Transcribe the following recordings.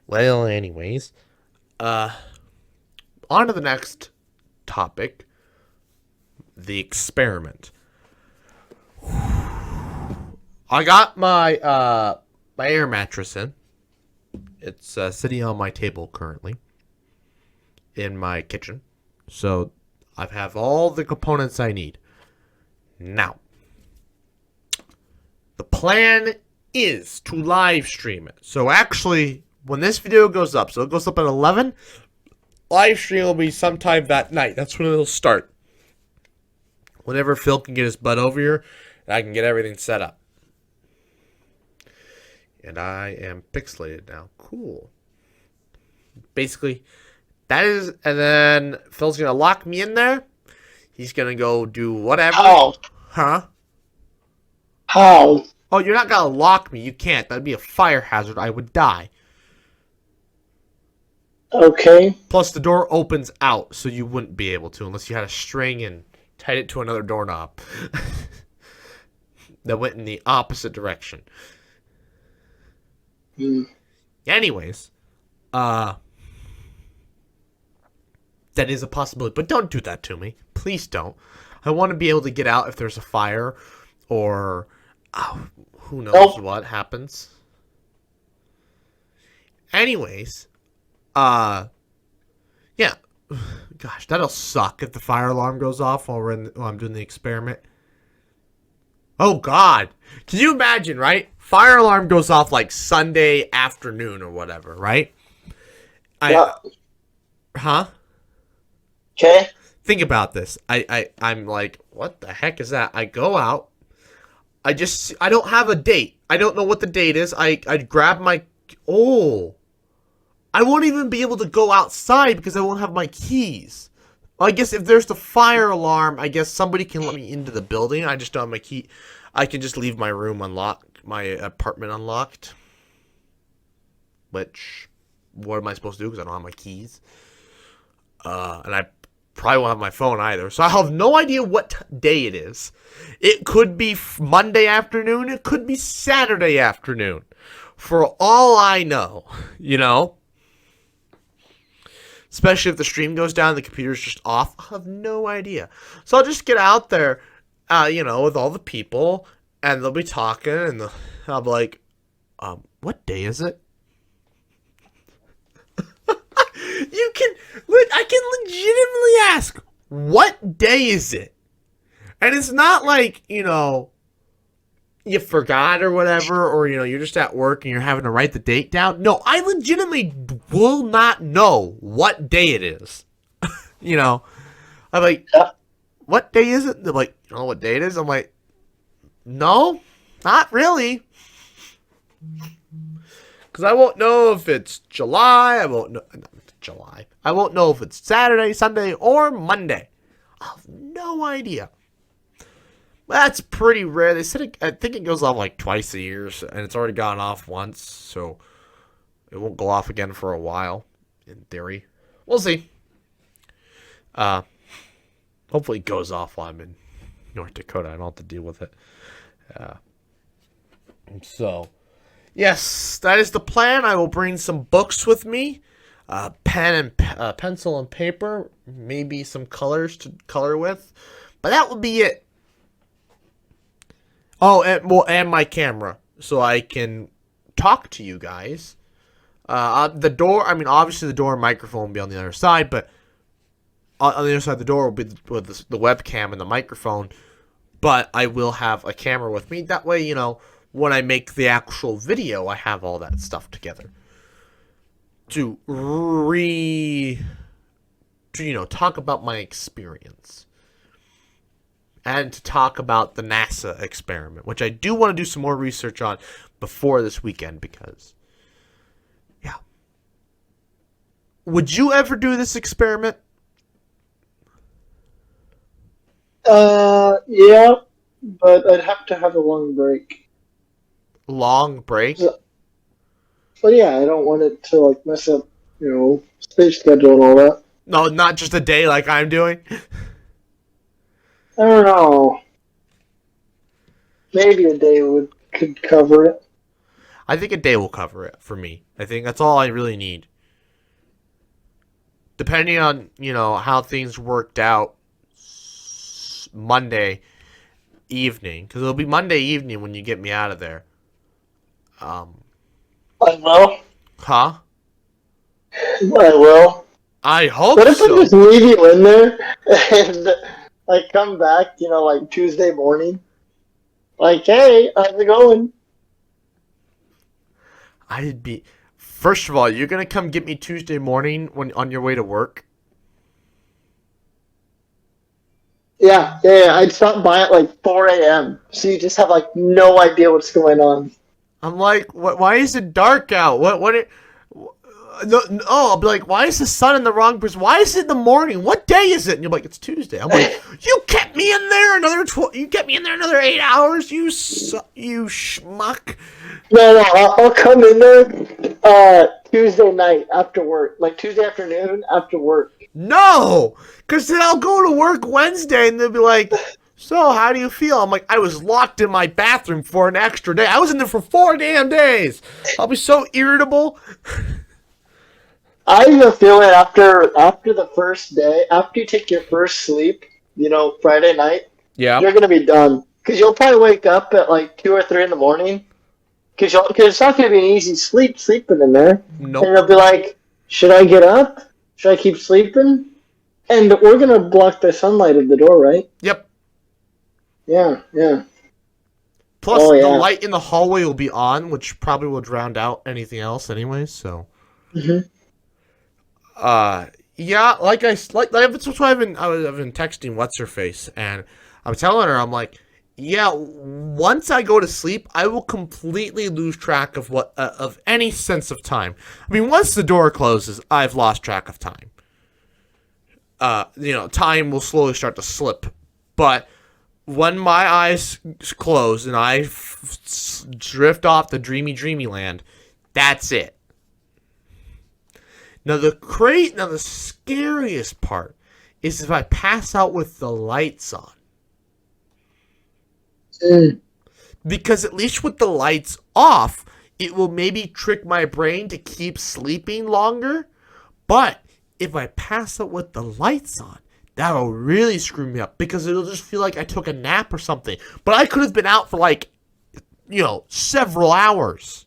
Well, anyways, on to the next topic, the experiment. I got my air mattress in. It's sitting on my table currently in my kitchen. So I have all the components I need. Now, the plan is to live stream it. So actually, when this video goes up, so it goes up at 11, live stream will be sometime that night. That's when it'll start. Whenever Phil can get his butt over here, and I can get everything set up. And I am pixelated now. Cool. Basically, that is, and then Phil's gonna lock me in there. He's gonna go do whatever. How? Huh? How? Oh, you're not gonna lock me. You can't. That'd be a fire hazard. I would die. Okay. Plus, the door opens out, so you wouldn't be able to unless you had a string and tied it to another doorknob that went in the opposite direction. Anyways, that is a possibility, but don't do that to me. Please don't. I want to be able to get out if there's a fire or who knows what happens. Anyways, yeah. Gosh, that'll suck if the fire alarm goes off while I'm doing the experiment. Oh God, can you imagine? Right, fire alarm goes off like Sunday afternoon or whatever, right? Yeah. Huh? Okay. Think about this. I'm like, what the heck is that? I go out. I don't have a date. I don't know what the date is. I grab my, I won't even be able to go outside because I won't have my keys. Well, I guess if there's the fire alarm, I guess somebody can let me into the building. I just don't have my key. I can just leave my room unlocked, my apartment unlocked. Which, what am I supposed to do because I don't have my keys? And I probably won't have my phone either. So I have no idea what day it is. It could be Monday afternoon. It could be Saturday afternoon. For all I know, you know? Especially if the stream goes down, the computer's just off. I have no idea. So I'll just get out there, with all the people, and they'll be talking, and I'll be like, what day is it? I can legitimately ask, what day is it? And it's not like, you forgot or whatever, or, you're just at work and you're having to write the date down. No, I legitimately will not know what day it is. I'm like, what day is it? They're like, you know what day it is? I'm like, no, not really. Because I won't know if it's July. I won't know if it's Saturday, Sunday, or Monday. I have no idea. That's pretty rare. They said I think it goes off like twice a year, and it's already gone off once, so it won't go off again for a while, in theory. We'll see. Hopefully it goes off while I'm in North Dakota. I don't have to deal with it. So, yes, that is the plan. I will bring some books with me, pen and pencil and paper, maybe some colors to color with, but that will be it. Oh, and my camera, so I can talk to you guys. The door, obviously the door and microphone will be on the other side, but on the other side of the door will be the webcam and the microphone, but I will have a camera with me. That way, when I make the actual video, I have all that stuff together. To talk about my experience. And to talk about the NASA experiment, which I do want to do some more research on before this weekend because, yeah. Would you ever do this experiment? Yeah, but I'd have to have a long break. Long break? But yeah, I don't want it to mess up, stage schedule and all that. No, not just a day like I'm doing. I don't know. Maybe a day could cover it. I think a day will cover it for me. I think that's all I really need. Depending on, how things worked out Monday evening, because it'll be Monday evening when you get me out of there. I will. Huh? I will. I hope What if I so. just leave you in there and I come back, like Tuesday morning? Like, hey, how's it going? I'd be. First of all, you're gonna come get me Tuesday morning when on your way to work. Yeah. I'd stop by at like 4 a.m. So you just have like no idea what's going on. I'm like, what? Why is it dark out? No, I'll be like, why is the sun in the wrong place? Why is it in the morning? What day is it? And you're like, it's Tuesday. I'm like, you kept me in there another 8 hours. You schmuck. No, I'll come in there Tuesday night after work, like Tuesday afternoon after work. No, because then I'll go to work Wednesday and they'll be like, so how do you feel? I'm like, I was locked in my bathroom for an extra day. I was in there for 4 damn days. I'll be so irritable. I have a feeling after the first day, after you take your first sleep, Friday night, Yeah. you're gonna be done because you'll probably wake up at like 2 or 3 in the morning because it's not gonna be an easy sleeping in there, Nope. and you'll be like, should I get up? Should I keep sleeping? And we're gonna block the sunlight of the door, right? Yep. Yeah. Plus, Oh, the yeah. light in the hallway will be on, which probably will drown out anything else, anyways. So. Mm-hmm. Yeah, that's what I've been texting what's her face, and I'm telling her, I'm like, yeah, once I go to sleep, I will completely lose track of of any sense of time. I mean, once the door closes, I've lost track of time. Time will slowly start to slip, but when my eyes close and I drift off the dreamy land, that's it. Now the scariest part is if I pass out with the lights on. Because at least with the lights off, it will maybe trick my brain to keep sleeping longer. But if I pass out with the lights on, that'll really screw me up because it'll just feel like I took a nap or something. But I could have been out for several hours.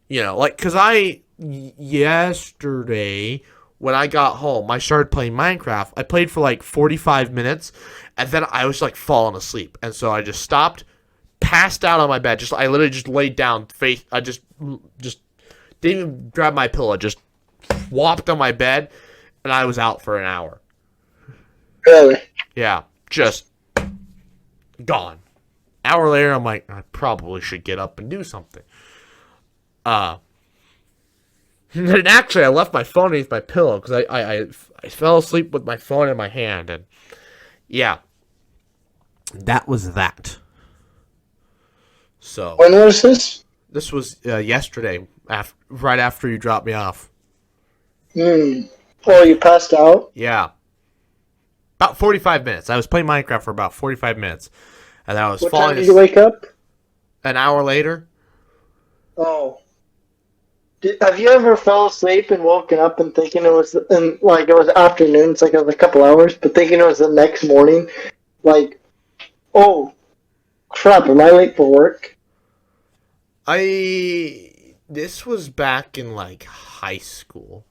Because yesterday, when I got home, I started playing Minecraft. I played for 45 minutes, and then I was falling asleep. And so I just stopped, passed out on my bed. I literally just laid down, I just didn't even grab my pillow. Just flopped on my bed, and I was out for an hour. Really? Yeah, just gone. Hour later, I'm like, I probably should get up and do something. And actually, I left my phone underneath my pillow because I fell asleep with my phone in my hand, and yeah, that was that. So When was this? this was yesterday, right after you dropped me off. Oh, you passed out? Yeah, about 45 minutes. I was playing Minecraft for about 45 minutes, and then I was What falling time did you wake up? an hour later. Oh. Have you ever fell asleep and woken up and thinking it was afternoon? It's like it was a couple hours, but thinking it was the next morning. Like, oh, crap! Am I late for work? This was back in high school,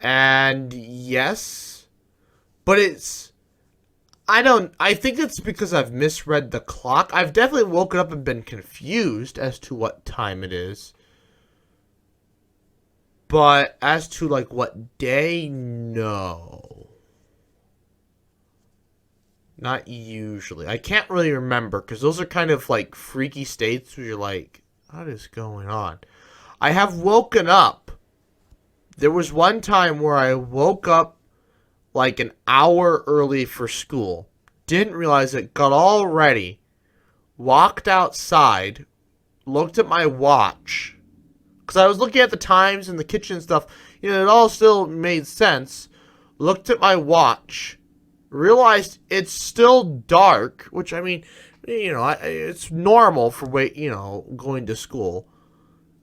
and yes, but I think it's because I've misread the clock. I've definitely woken up and been confused as to what time it is. But as to what day, no. Not usually. I can't really remember because those are kind of freaky states where you're like, what is going on? I have woken up. There was one time where I woke up an hour early for school. Didn't realize it, got all ready, walked outside, looked at my watch. Because I was looking at the times in the kitchen and stuff. It all still made sense. Looked at my watch. Realized it's still dark. Which, I mean, You know, it's normal for going to school.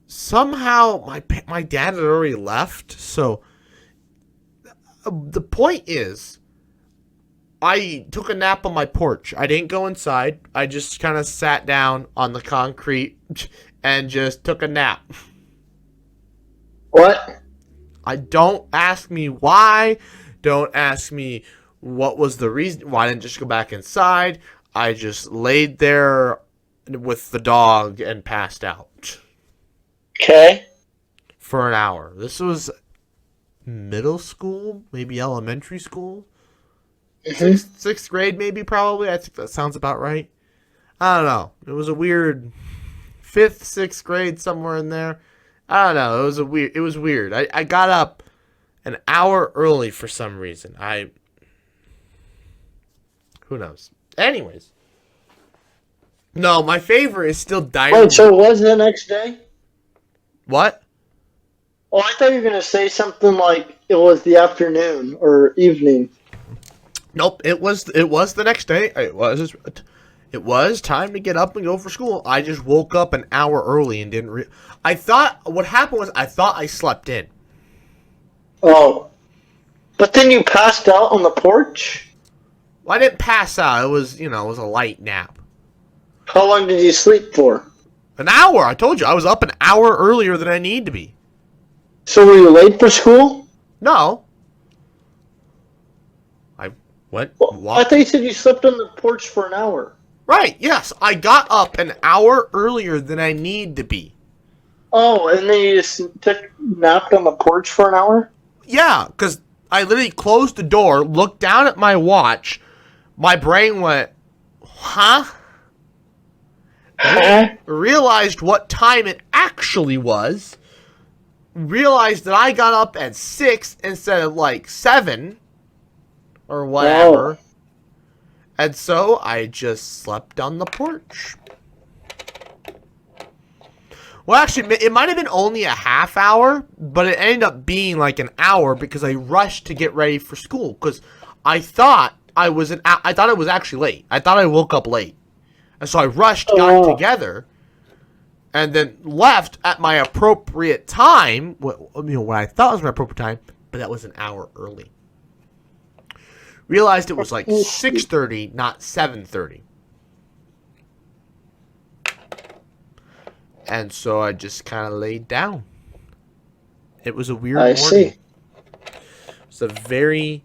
Somehow my dad had already left, so the point is, I took a nap on my porch. I didn't go inside. I just kind of sat down on the concrete and just took a nap. What? I don't ask me why. Don't ask me what was the reason. Why I didn't just go back inside. I just laid there with the dog and passed out. Okay. For an hour. This was middle school, maybe elementary school. Sixth grade, maybe, probably. I think that sounds about right. I don't know. It was a weird 5th, 6th grade, somewhere in there. I don't know. It was weird. I got up an hour early for some reason. Who knows? Anyways. No, my favorite is still dining. Wait, so it was the next day? What? Oh, I thought you were going to say something like it was the afternoon or evening. Nope, it was the next day. It was time to get up and go for school. I just woke up an hour early and didn't I thought what happened was I thought I slept in. Oh. But then you passed out on the porch? Well, I didn't pass out. It was a light nap. How long did you sleep for? An hour. I told you I was up an hour earlier than I need to be. So were you late for school? No. I went. Well, I thought you said you slept on the porch for an hour. Right. Yes, I got up an hour earlier than I need to be. Oh, and then you just napped on the porch for an hour? Yeah, because I literally closed the door, looked down at my watch. My brain went, huh? Realized what time it actually was. Realized that I got up at 6 instead of like 7 or whatever. Oh. And so I just slept on the porch. Well, actually, it might have been only a half hour, but it ended up being like an hour because I rushed to get ready for school because I thought it was actually late. I thought I woke up late. And so I rushed, got together, and then left at my appropriate time, what I thought was my appropriate time, but that was an hour early. Realized it was like 6:30, not 7:30. And so I just kind of laid down. It was a weird morning. I see. It's a very